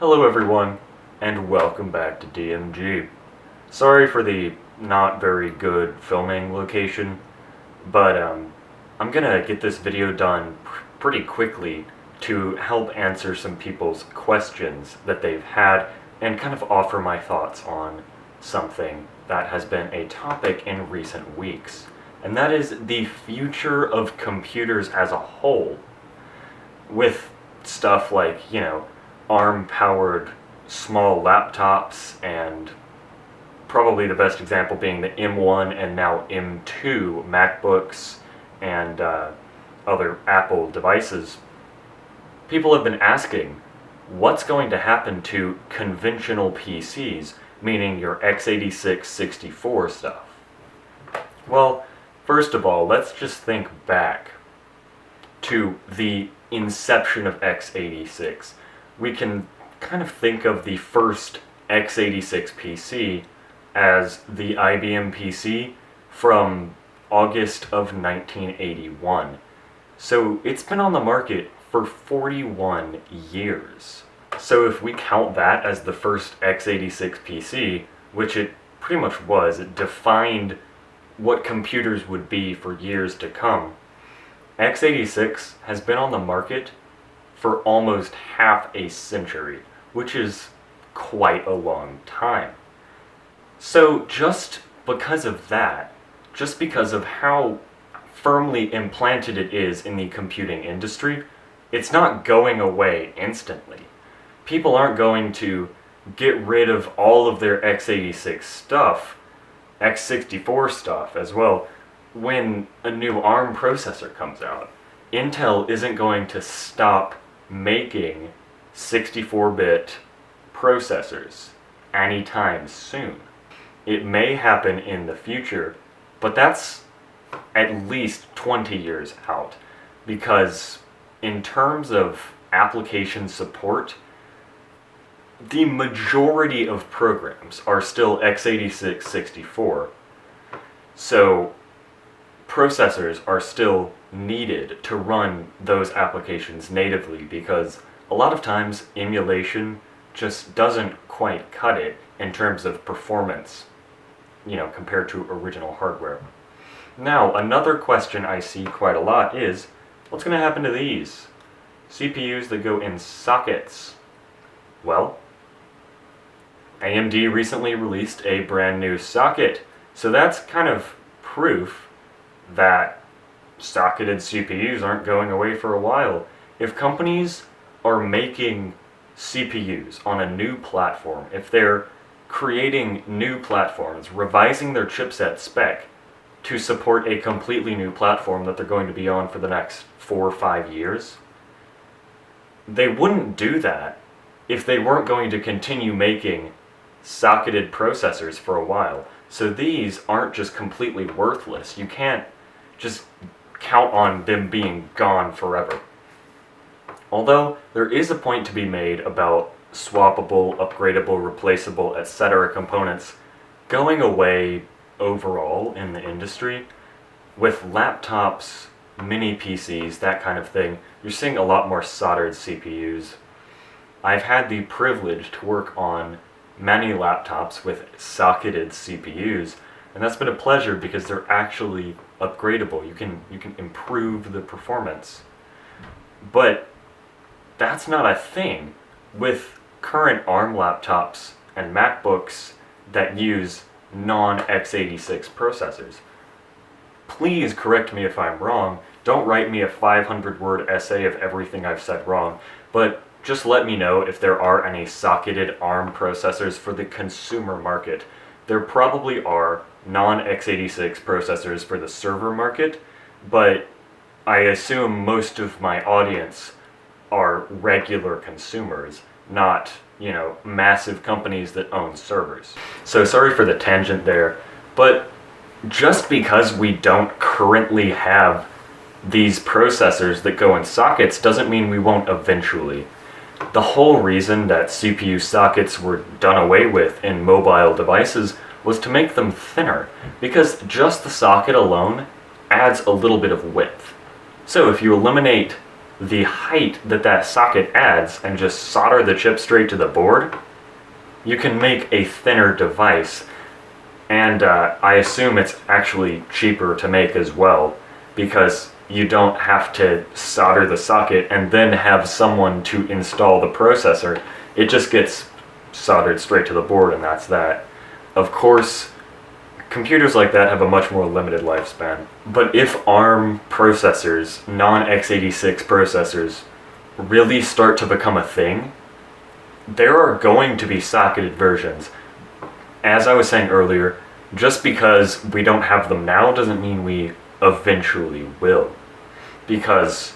Hello everyone, and welcome back to DMG. Sorry for the not very good filming location, but I'm gonna get this video done pretty quickly to help answer some people's questions that they've had and kind of offer my thoughts on something that has been a topic in recent weeks. And that is the future of computers as a whole, with stuff like, ARM-powered small laptops, and probably the best example being the M1 and now M2 MacBooks and other Apple devices. People have been asking, what's going to happen to conventional PCs, meaning your x86-64 stuff? Well, first of all, let's just think back to the inception of x86. We can kind of think of the first x86 PC as the IBM PC from August of 1981. So it's been on the market for 41 years. So if we count that as the first x86 PC, which it pretty much was, it defined what computers would be for years to come. x86 has been on the market for almost half a century, which is quite a long time. So just because of that, just because of how firmly implanted it is in the computing industry, it's not going away instantly. People aren't going to get rid of all of their x86 stuff, x64 stuff as well, when a new ARM processor comes out. Intel isn't going to stop making 64-bit processors anytime soon. It may happen in the future, but that's at least 20 years out, because in terms of application support, the majority of programs are still x86-64. So processors are still needed to run those applications natively, because a lot of times emulation just doesn't quite cut it in terms of performance, compared to original hardware. Now, another question I see quite a lot is, what's going to happen to these CPUs that go in sockets? Well, AMD recently released a brand new socket, so that's kind of proof that socketed CPUs aren't going away for a while. If companies are making CPUs on a new platform, if they're creating new platforms, revising their chipset spec to support a completely new platform that they're going to be on for the next 4 or 5 years, they wouldn't do that if they weren't going to continue making socketed processors for a while. So these aren't just completely worthless. You can't just count on them being gone forever. Although there is a point to be made about swappable, upgradable, replaceable, etc. components going away overall in the industry. With laptops, mini PCs, that kind of thing, you're seeing a lot more soldered CPUs. I've had the privilege to work on many laptops with socketed CPUs, and that's been a pleasure because they're actually upgradable. You can improve the performance. But that's not a thing with current ARM laptops and MacBooks that use non-x86 processors. Please correct me if I'm wrong. Don't write me a 500-word essay of everything I've said wrong, but just let me know if there are any socketed ARM processors for the consumer market. There probably are non-x86 processors for the server market, but I assume most of my audience are regular consumers, not, massive companies that own servers. So sorry for the tangent there, but just because we don't currently have these processors that go in sockets doesn't mean we won't eventually. The whole reason that CPU sockets were done away with in mobile devices was to make them thinner, because just the socket alone adds a little bit of width. So if you eliminate the height that that socket adds and just solder the chip straight to the board, you can make a thinner device. And I assume it's actually cheaper to make as well, because you don't have to solder the socket and then have someone to install the processor. It just gets soldered straight to the board, and that's that. Of course, computers like that have a much more limited lifespan. But if ARM processors, non-x86 processors, really start to become a thing, there are going to be socketed versions. As I was saying earlier, just because we don't have them now doesn't mean we eventually will. Because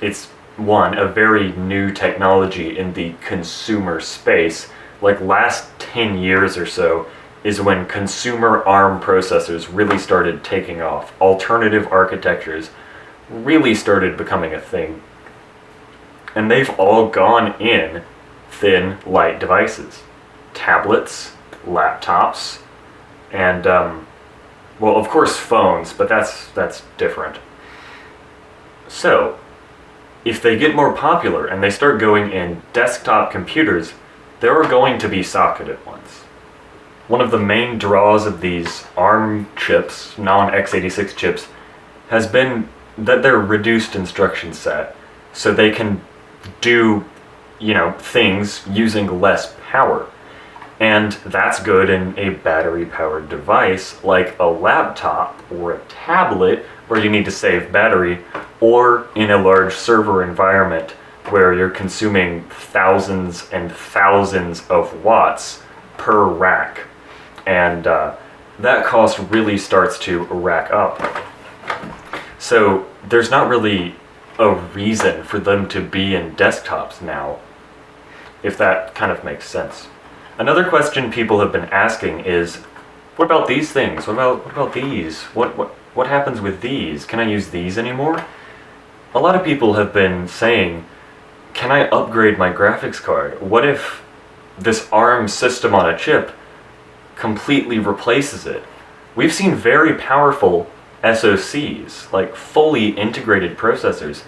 it's, one, a very new technology in the consumer space. Like last 10 years or so is when consumer ARM processors really started taking off. Alternative architectures really started becoming a thing. And they've all gone in thin, light devices. Tablets, laptops, and, well, of course phones, but that's different. So, if they get more popular and they start going in desktop computers, there are going to be socketed ones. One of the main draws of these ARM chips, non-x86 chips, has been that they're reduced instruction set, so they can do, things using less power. And that's good in a battery-powered device like a laptop or a tablet where you need to save battery, or in a large server environment where you're consuming thousands and thousands of watts per rack. And that cost really starts to rack up. So there's not really a reason for them to be in desktops now, if that kind of makes sense. Another question people have been asking is, what about these things? What about these? What happens with these? Can I use these anymore? A lot of people have been saying, can I upgrade my graphics card? What if this ARM system on a chip completely replaces it? We've seen very powerful SOCs, like fully integrated processors.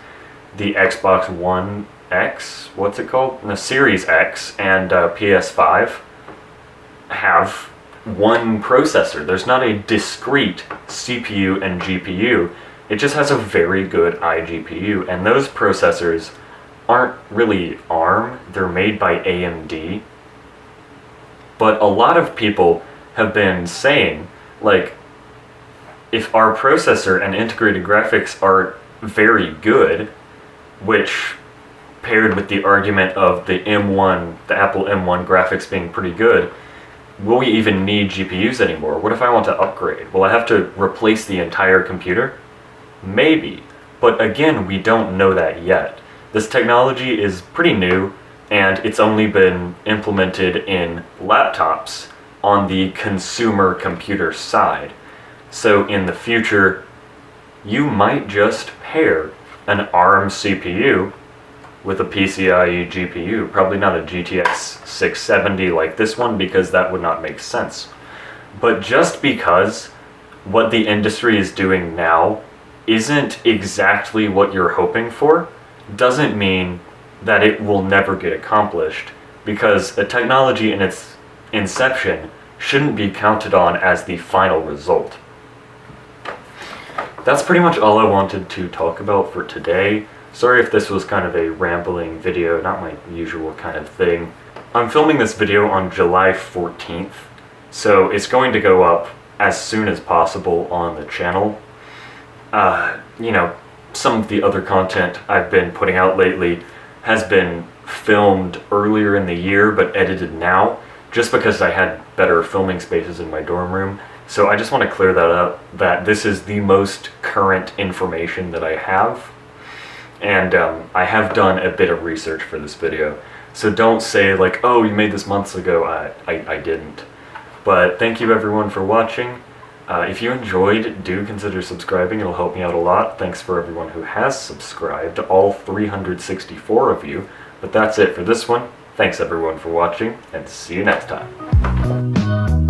The Xbox One X, what's it called? The Series X and PS5 have one processor. There's not a discrete CPU and GPU. It just has a very good iGPU, and those processors aren't really ARM. They're made by AMD. But a lot of people have been saying, like, if our processor and integrated graphics are very good, which paired with the argument of the M1, the Apple M1 graphics being pretty good, will we even need GPUs anymore? What if I want to upgrade? Will I have to replace the entire computer? Maybe. But again, we don't know that yet. This technology is pretty new, and it's only been implemented in laptops on the consumer computer side. So in the future, you might just pair an ARM CPU with a PCIe GPU. Probably not a GTX 670 like this one, because that would not make sense. But just because what the industry is doing now isn't exactly what you're hoping for, doesn't mean that it will never get accomplished, because a technology in its inception shouldn't be counted on as the final result. That's pretty much all I wanted to talk about for today. Sorry if this was kind of a rambling video, not my usual kind of thing. I'm filming this video on July 14th, so it's going to go up as soon as possible on the channel. Some of the other content I've been putting out lately has been filmed earlier in the year but edited now, just because I had better filming spaces in my dorm room. So I just want to clear that up, that this is the most current information that I have. And I have done a bit of research for this video. So don't say like, oh, you made this months ago. I didn't. But thank you everyone for watching. If you enjoyed, do consider subscribing. It'll help me out a lot. Thanks for everyone who has subscribed, all 364 of you. But that's it for this one. Thanks everyone for watching, and see you next time.